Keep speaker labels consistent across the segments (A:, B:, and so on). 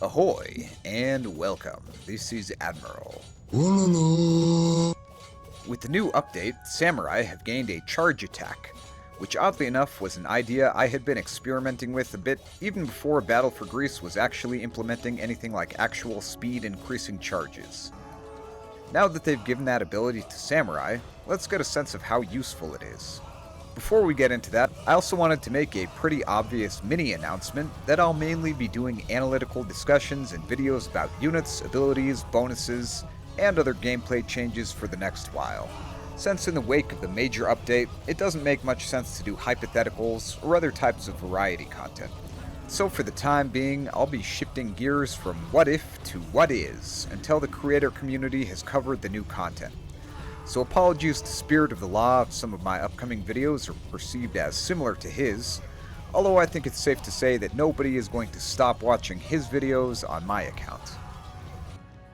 A: Ahoy, and welcome. This is Admiral.
B: Wololo.
A: With the new update, Samurai have gained a charge attack, which oddly enough was an idea I had been experimenting with a bit even before Battle for Greece was actually implementing anything like actual speed increasing charges. Now that they've given that ability to Samurai, let's get a sense of how useful it is. Before we get into that, I also wanted to make a pretty obvious mini announcement that I'll mainly be doing analytical discussions and videos about units, abilities, bonuses, and other gameplay changes for the next while, since in the wake of the major update, it doesn't make much sense to do hypotheticals or other types of variety content. So for the time being, I'll be shifting gears from what if to what is until the creator community has covered the new content. So apologies to Spirit of the Law if some of my upcoming videos are perceived as similar to his, although I think it's safe to say that nobody is going to stop watching his videos on my account.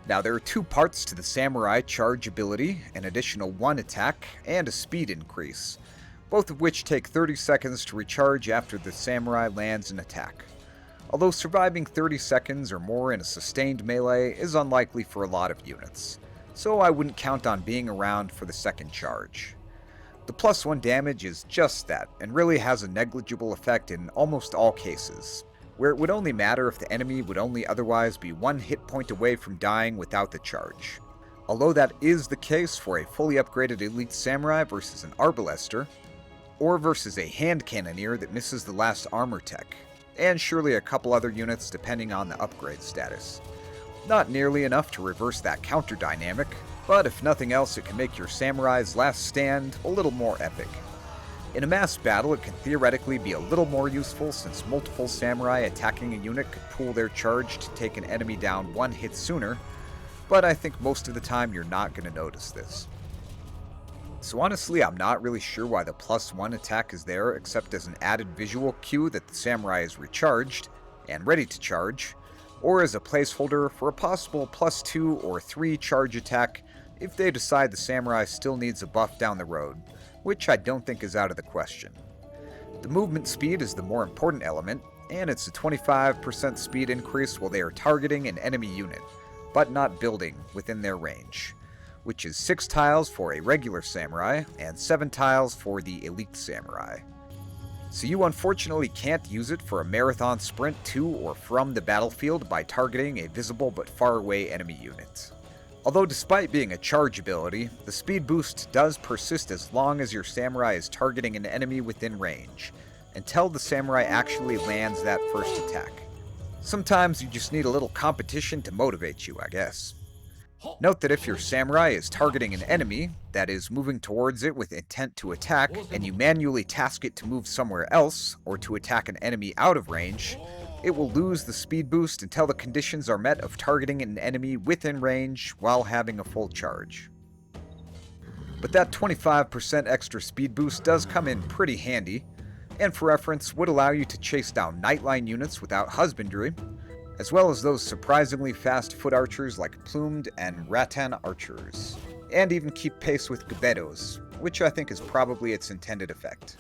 A: Now there are two parts to the Samurai charge ability, an additional 1 attack, and a speed increase, both of which take 30 seconds to recharge after the Samurai lands an attack. Although surviving 30 seconds or more in a sustained melee is unlikely for a lot of units, so I wouldn't count on being around for the second charge. The +1 damage is just that, and really has a negligible effect in almost all cases, where it would only matter if the enemy would only otherwise be 1 hit point away from dying without the charge. Although that is the case for a fully upgraded Elite Samurai versus an Arbalester, or versus a Hand Cannoneer that misses the last armor tech, and surely a couple other units depending on the upgrade status. Not nearly enough to reverse that counter dynamic, but if nothing else it can make your Samurai's last stand a little more epic. In a mass battle it can theoretically be a little more useful since multiple Samurai attacking a unit could pool their charge to take an enemy down 1 hit sooner, but I think most of the time you're not going to notice this. So honestly, I'm not really sure why the +1 attack is there except as an added visual cue that the Samurai is recharged and ready to charge, or as a placeholder for a possible +2 or 3 charge attack if they decide the Samurai still needs a buff down the road, which I don't think is out of the question. The movement speed is the more important element, and it's a 25% speed increase while they are targeting an enemy unit, but not building within their range, which is 6 tiles for a regular Samurai and 7 tiles for the Elite Samurai. So you unfortunately can't use it for a marathon sprint to or from the battlefield by targeting a visible but far away enemy unit. Although despite being a charge ability, the speed boost does persist as long as your Samurai is targeting an enemy within range, until the Samurai actually lands that first attack. Sometimes you just need a little competition to motivate you, I guess. Note that if your Samurai is targeting an enemy, that is moving towards it with intent to attack, and you manually task it to move somewhere else, or to attack an enemy out of range, it will lose the speed boost until the conditions are met of targeting an enemy within range while having a full charge. But that 25% extra speed boost does come in pretty handy, and for reference would allow you to chase down Nightline units without husbandry, as well as those surprisingly fast foot archers like Plumed and Rattan archers, and even keep pace with Gebetos, which I think is probably its intended effect.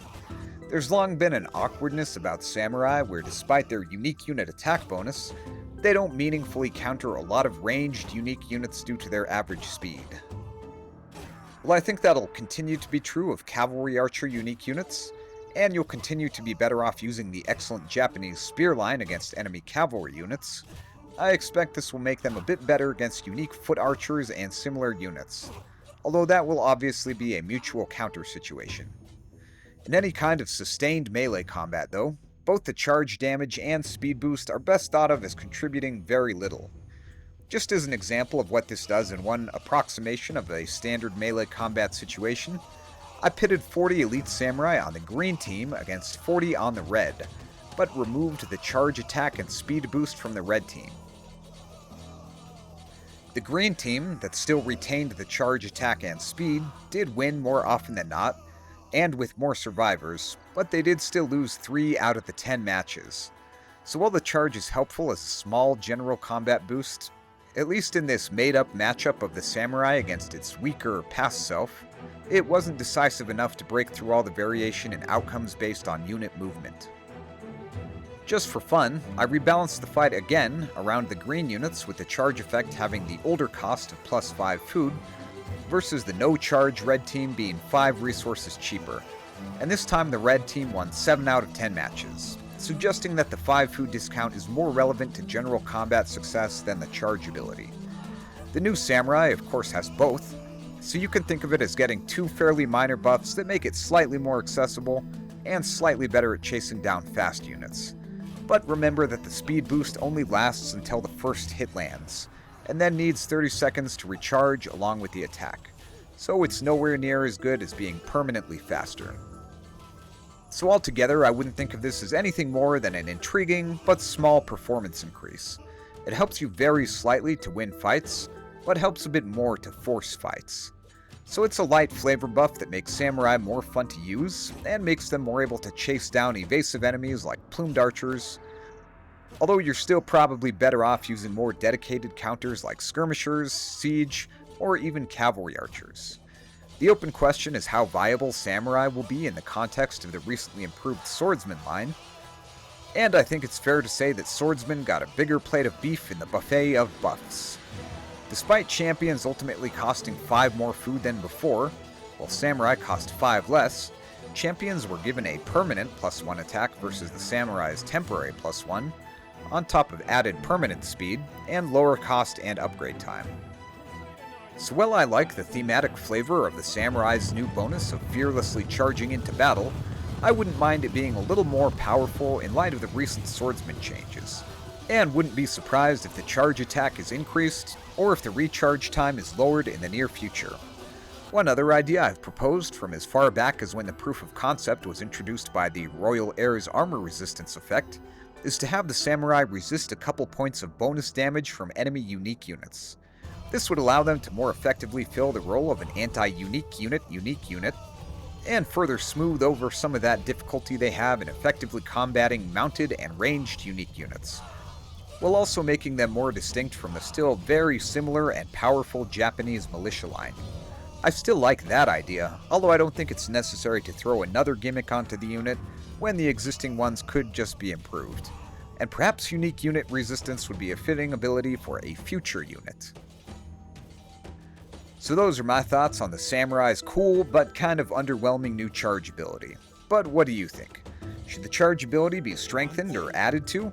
A: There's long been an awkwardness about Samurai where despite their unique unit attack bonus, they don't meaningfully counter a lot of ranged unique units due to their average speed. Well, I think that'll continue to be true of Cavalry Archer unique units, and you'll continue to be better off using the excellent Japanese spear line against enemy cavalry units. I expect this will make them a bit better against unique foot archers and similar units, although that will obviously be a mutual counter situation. In any kind of sustained melee combat though, both the charge damage and speed boost are best thought of as contributing very little. Just as an example of what this does in one approximation of a standard melee combat situation, I pitted 40 Elite Samurai on the green team against 40 on the red, but removed the charge attack and speed boost from the red team. The green team, that still retained the charge attack and speed, did win more often than not, and with more survivors, but they did still lose 3 out of the 10 matches. So while the charge is helpful as a small general combat boost, at least in this made-up matchup of the Samurai against its weaker past self, it wasn't decisive enough to break through all the variation in outcomes based on unit movement. Just for fun, I rebalanced the fight again around the green units with the charge effect having the older cost of plus 5 food, versus the no charge red team being 5 resources cheaper. And this time the red team won 7 out of 10 matches, suggesting that the 5 food discount is more relevant to general combat success than the charge ability. The new samurai of course has both, so you can think of it as getting 2 fairly minor buffs that make it slightly more accessible and slightly better at chasing down fast units. But remember that the speed boost only lasts until the first hit lands, and then needs 30 seconds to recharge along with the attack, so it's nowhere near as good as being permanently faster. So altogether, I wouldn't think of this as anything more than an intriguing but small performance increase. It helps you very slightly to win fights, but helps a bit more to force fights. So it's a light flavor buff that makes samurai more fun to use, and makes them more able to chase down evasive enemies like plumed archers, although you're still probably better off using more dedicated counters like skirmishers, siege, or even cavalry archers. The open question is how viable samurai will be in the context of the recently improved swordsman line, and I think it's fair to say that swordsmen got a bigger plate of beef in the buffet of buffs. Despite champions ultimately costing 5 more food than before, while samurai cost 5 less, champions were given a permanent +1 attack versus the samurai's temporary +1, on top of added permanent speed and lower cost and upgrade time. So while I like the thematic flavor of the samurai's new bonus of fearlessly charging into battle, I wouldn't mind it being a little more powerful in light of the recent swordsman changes, and wouldn't be surprised if the charge attack is increased, or if the recharge time is lowered in the near future. One other idea I've proposed from as far back as when the proof of concept was introduced by the Royal Heir's armor resistance effect is to have the samurai resist a couple points of bonus damage from enemy unique units. This would allow them to more effectively fill the role of an anti-unique unit, and further smooth over some of that difficulty they have in effectively combating mounted and ranged unique units, while also making them more distinct from the still very similar and powerful Japanese militia line. I still like that idea, although I don't think it's necessary to throw another gimmick onto the unit when the existing ones could just be improved, and perhaps unique unit resistance would be a fitting ability for a future unit. So those are my thoughts on the samurai's cool but kind of underwhelming new charge ability. But what do you think? Should the charge ability be strengthened or added to?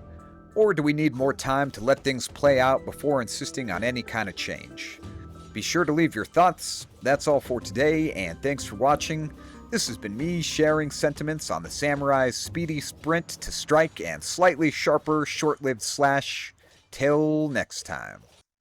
A: Or do we need more time to let things play out before insisting on any kind of change? Be sure to leave your thoughts. That's all for today, and thanks for watching. This has been me sharing sentiments on the samurai's speedy sprint to strike and slightly sharper short-lived slash. Till next time.